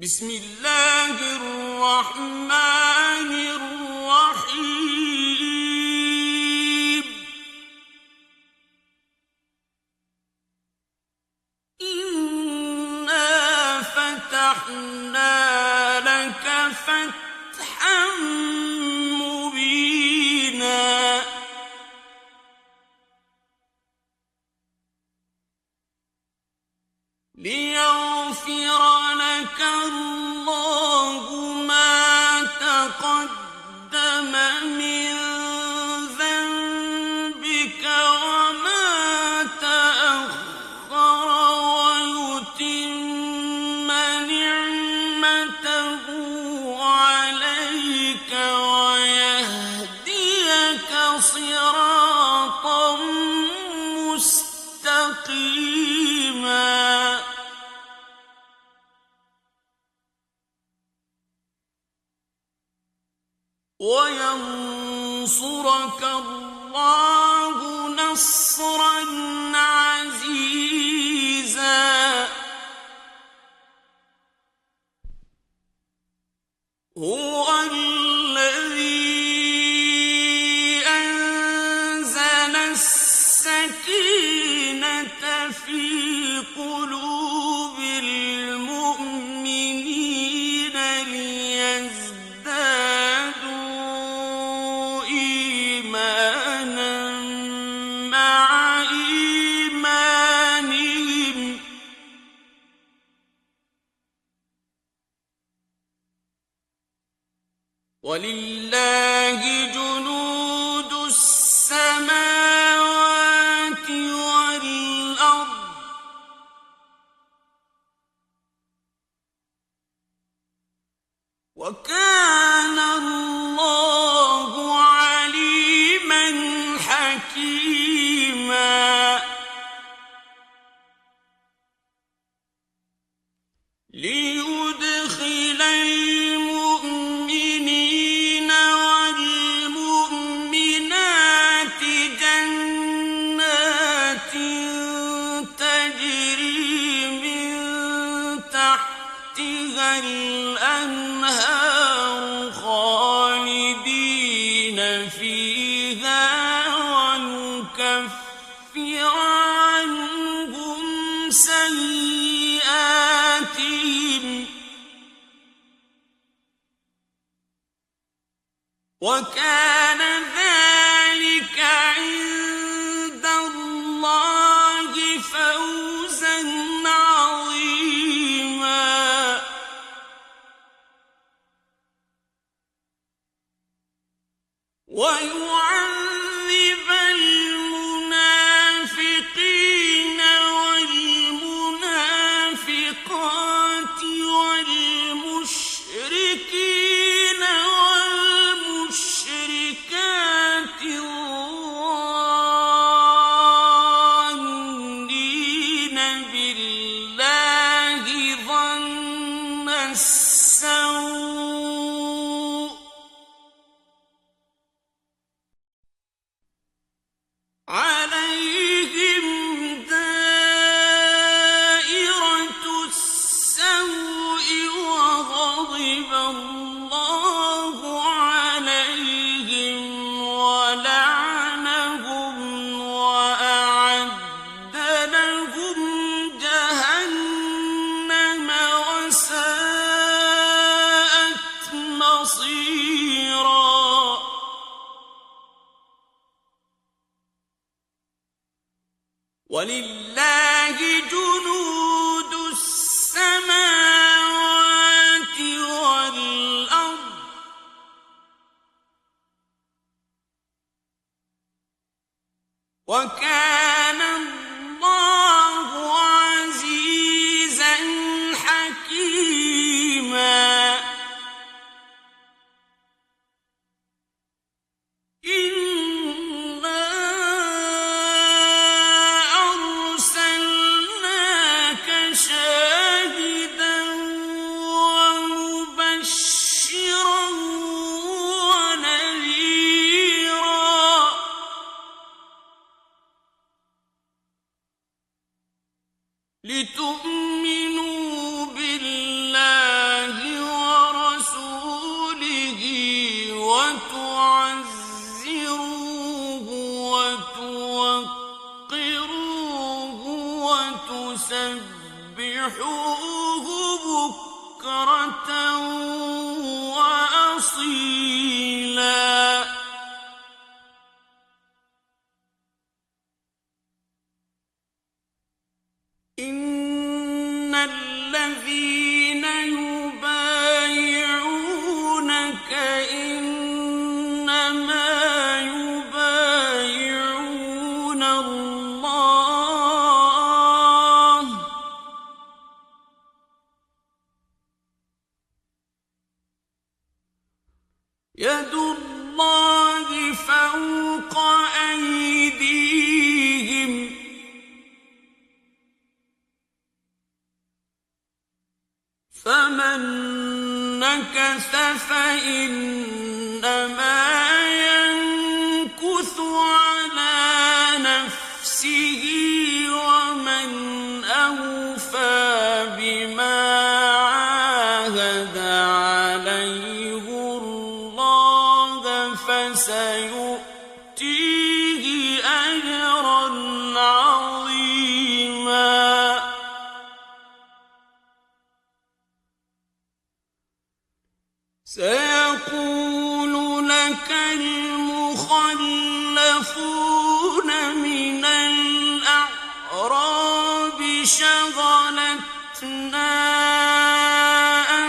بسم الله الرحمن الرحيم. إنا فتحنا لك فتحا مبينا ليغفر لك الله ما تقدم من ذنبك وما تأخر ويتم نعمته عليك ويهديك صراطا مستقيما وينصرك الله نصرا عزيزا. هو الذي أنزل السكينة في قلوب المؤمنين ليزدادوا إيمانا مع إيمانهم ولله جنود السماوات والأرض وكان الله عليما حكيما. ليدخل المؤمنين والمؤمنات جنات تجري من تحتها الأنهار خالدين فيها ويكفر عنهم سيئاتهم وكان ذلك عند الله فوزا عظيما. ويعذب المنافقين والمنافقات والمشركين والمشركات الظانين بالله ظن السوء عليهم دائرة السوء وغضب الله عليهم ولعنهم وأعد لهم جهنم وساءت مصيرا. ولله جنود السماوات والأرض وكان الله عزيزا حكيما. إنا سبحوه بكرة وأصيلا إن الذين يبايعونك إنما يبايعون الله يد الله فوق أيديهم فمن نكث فإنما ينكث على نفسه ومن أوفى بما عاهد عليه الله فسيؤتيه أجرا عظيما سيقول لك المخلفون من الأعراب شغلتنا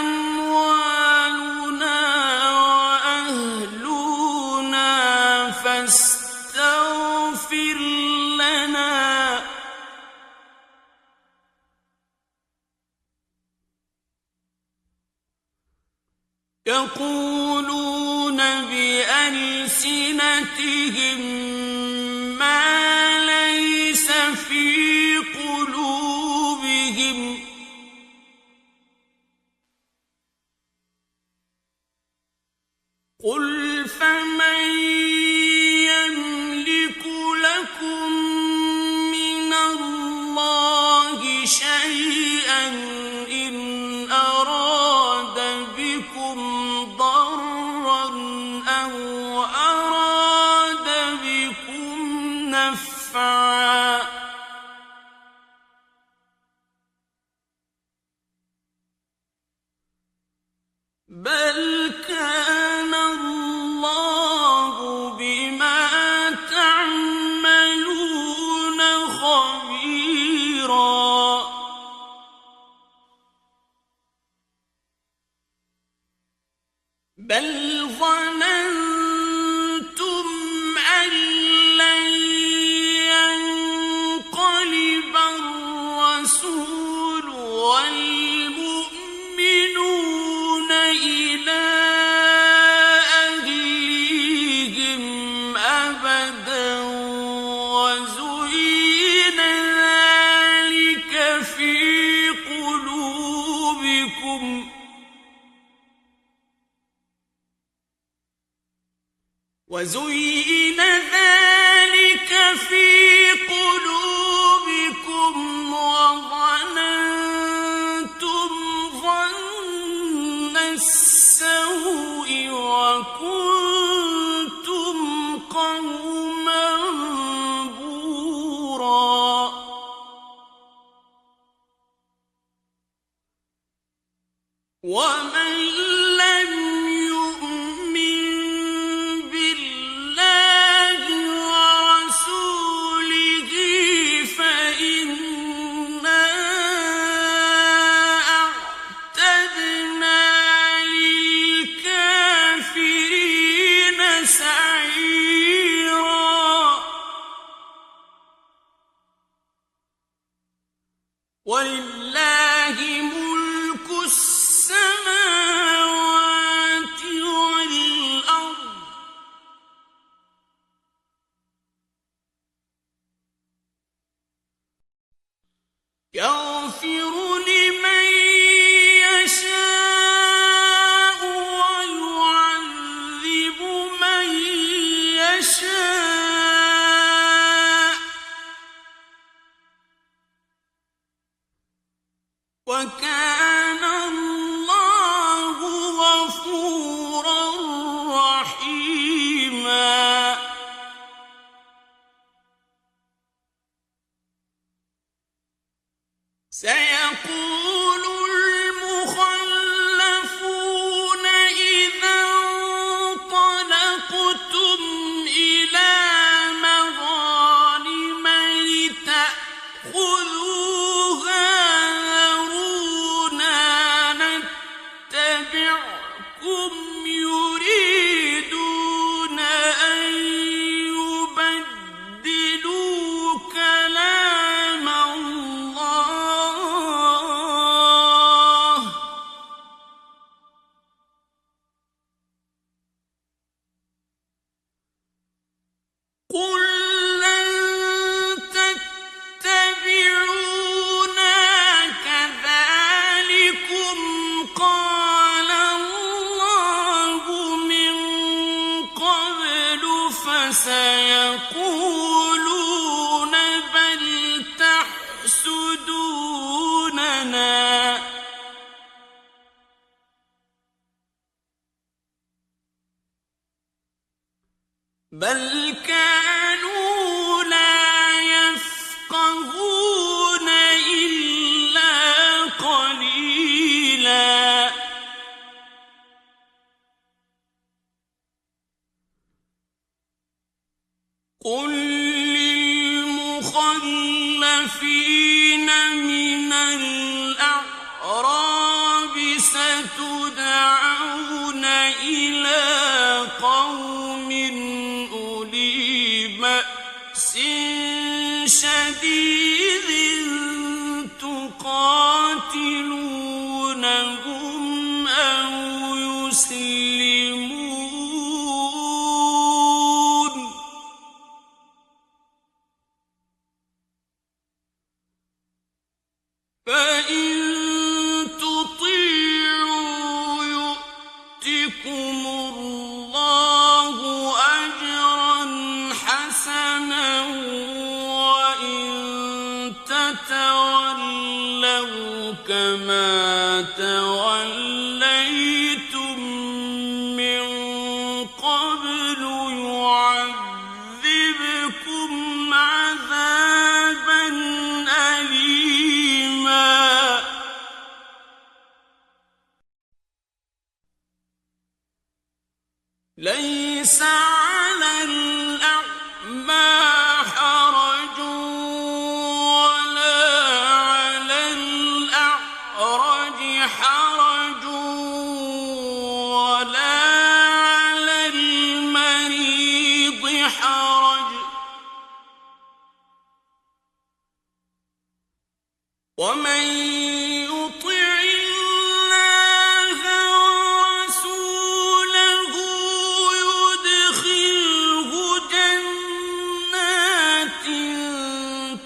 أموالنا وأهلنا فاستغفر لنا يقولون بألسنتهم ما ليس في قلوبهم قل فمن يملك لكم من الله شيئا إن أراد بكم ضرا أو أراد بكم نفعا بل كان الله بما تعملون خبيرا بل ظننتم أن لن ينقلب الرسول والمؤمنون إلى أهليهم أبدا وزين ذلك في قلوبكم وزين ذلك في قلوبكم وظننتم ظن السوء وكنتم قوما بورا ومن لم يؤمن بالله ورسوله فإنا أعتدنا للكافرين سعيرا ولله ملك السماوات بل كانوا لا يفقهون إلا قليلا قل للمخلفين من الأعراب ستدعون إلى قوم أولي بأس شديد تقاتلونهم أو يسلمون فإن تطيعوا يؤتكم الله أجرا حسنا وإن تتولوا كما توليتم من قبل يعذبكم عذابا أليما ليس على الأعمى حرج ولا على الأعرج حرج ولا على المريض حرج ومن يطع الله ورسوله يدخله جنات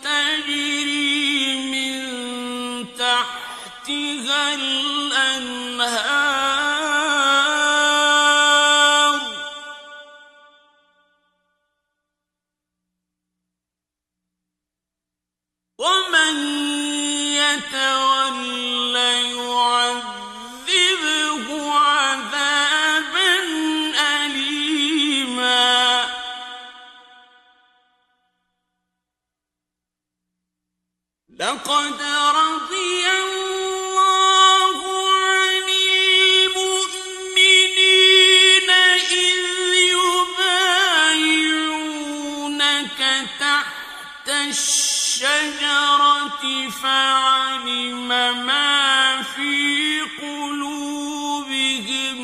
تجري من تحتها الأنهار ومن يتول يعذبه عذابا أليما لقد رضي الله عن المؤمنين إذ يبايعونك تحت الشجرة فعلم ما في قلوبهم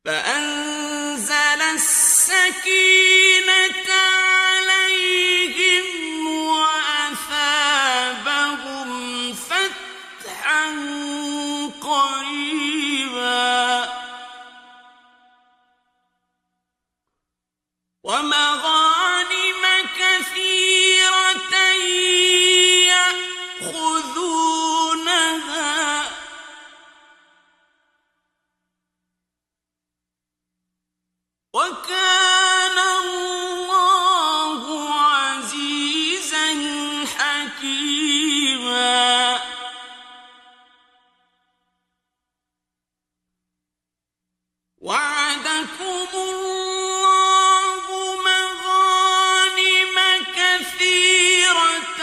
فأنزل السكينة عليهم وأثابهم فتحا قريبا ومغانم كثيرة يأخذونها وكان الله عزيزا حكيما وعدكم الله مغانم كثيرة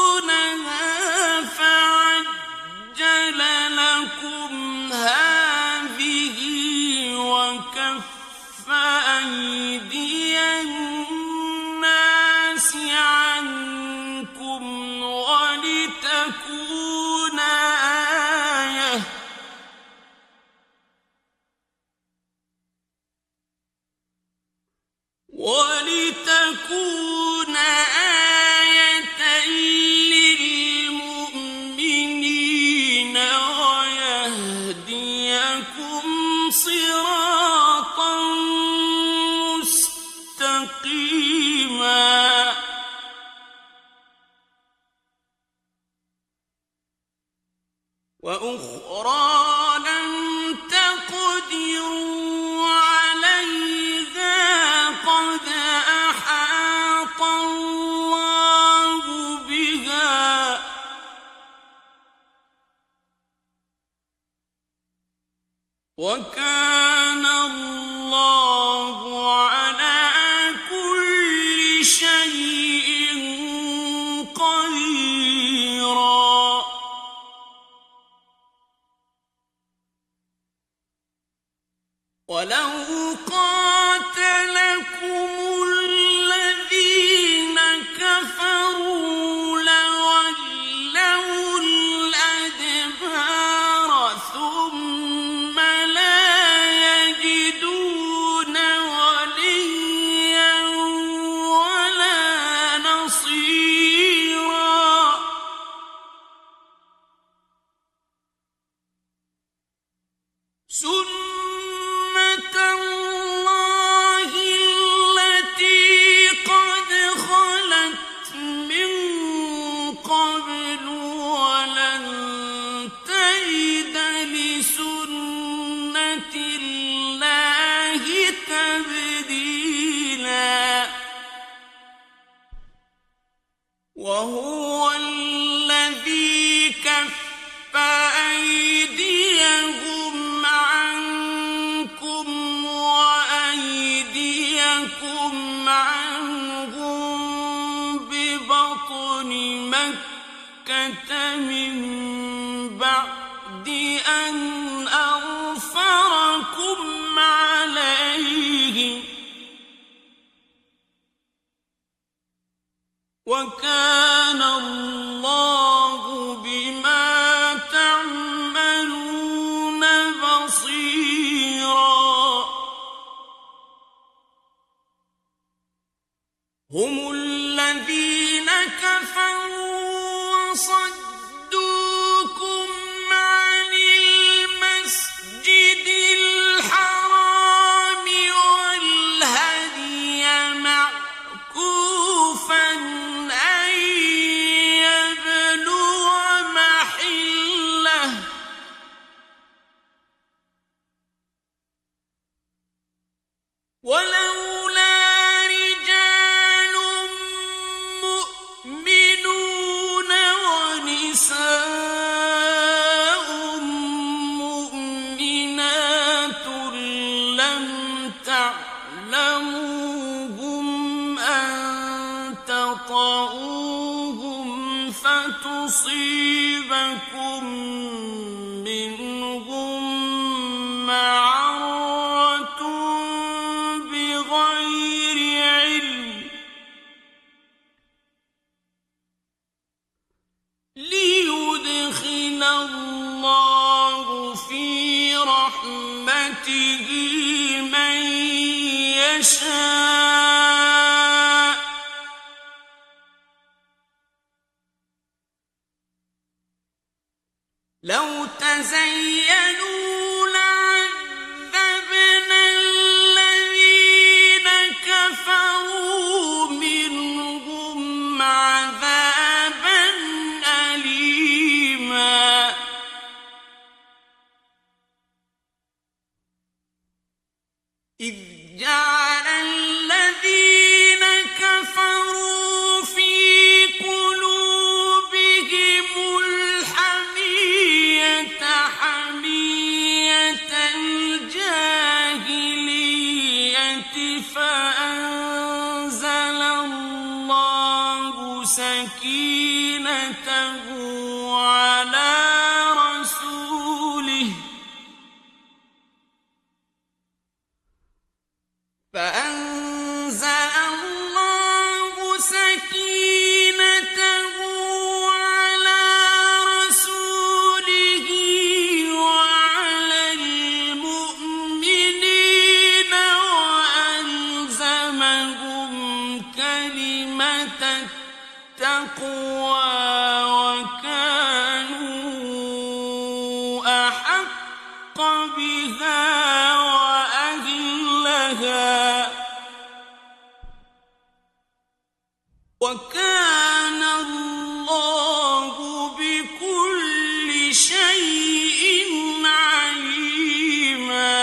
تأخذونها فعجل لكم هذه وكف أيدي الناس عنكم ولتكون آية للمؤمنين ويهديكم صراطا مستقيما وأخرى لم تقدروا عليها وكان الله على كل شيء قديرا ولو قاتلكم الذين كفروا لولوا الأدبار ثم لا يجدون وليا ولا نصيرا سنة الله التي قد خلت من قبل ولن تجد لسنة الله تبديلا وهو الذي كف أيديهم عنكم وأيديكم عنهم ببطن مكة من بعد أن أظفركم عليهم وكان الله بما تعملون بصيرا هم الذين كفروا وصدوكم عن المسجد الحرام والهدي معكوفا أن يبلغ محله ولولا رجال مؤمنون ونساء مؤمنات لم تعلموهم أن تطؤوهم فتصيبكم منهم معرة بغير علم ليدخل الله في رحمته من يشاء لو تزينوا لعذبنا الذين كفروا منهم عذابا أليما إذ جعل الذين كفروا في قلوبهم الحمية حمية الجاهلية فأنزل الله سكينته على رسوله فأنزل الله سكينته على رسوله وعلى المؤمنين وألزمهم كلمة التقوى وكانوا أحق بها وأهلها وكان الله بكل شيء عليما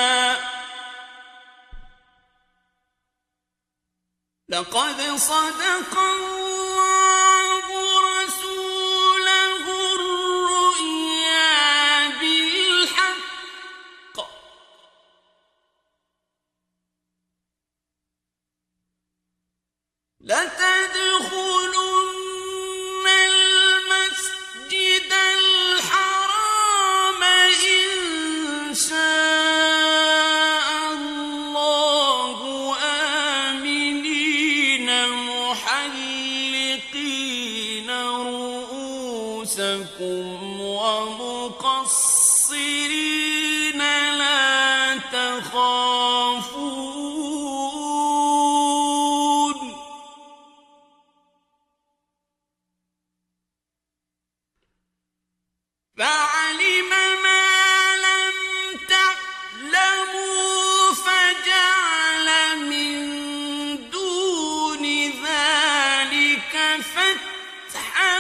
لقد صدق الله رسوله الرؤيا بالحق المقصرين لا تخافون فعلم ما لم تعلموا فجعل من دون ذلك فتحا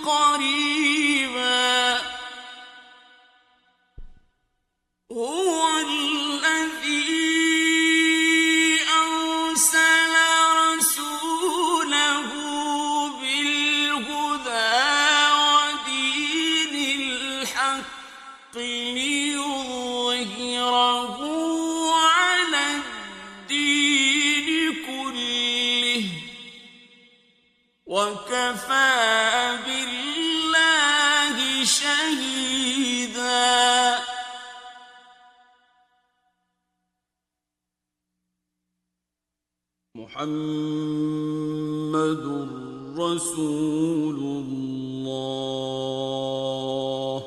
قريبا هو الذي أرسل رسوله بالهدى ودين الحق ليظهره على الدين كله وكفى بالله شهيدا محمد رسول الله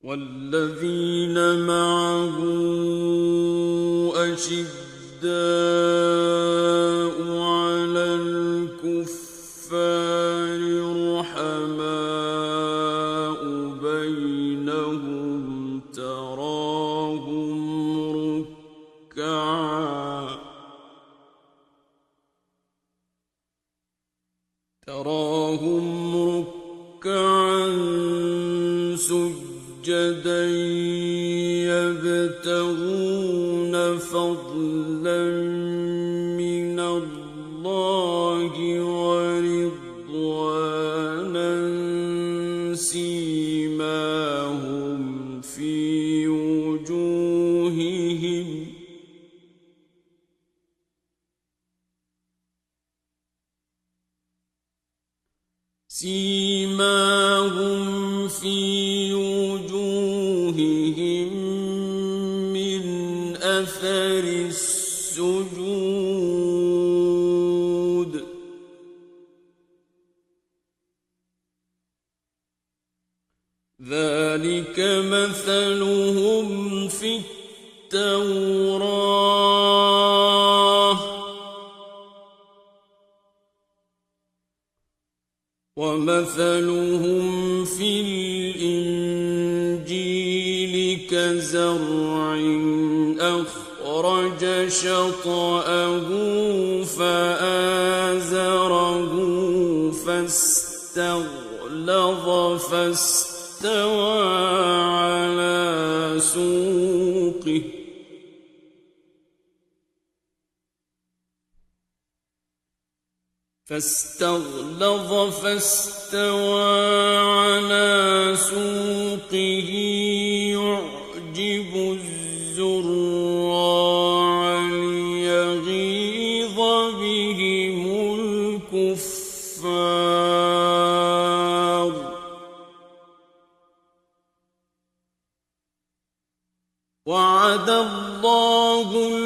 والذين معه أشداء على الكفار رحماء بينهم تراهم ركعا سجدا يبتغون فضلا من الله ورضوانا سيماهم في وجوههم من أثر السجود ذلك مثلهم في التوراة ومثلهم في الإنجيل كزرع أخرج شطأه فآزره فاستغلظ فاستوى على سوقه يعجب الزراع ليغيظ بهم الكفار وعد الله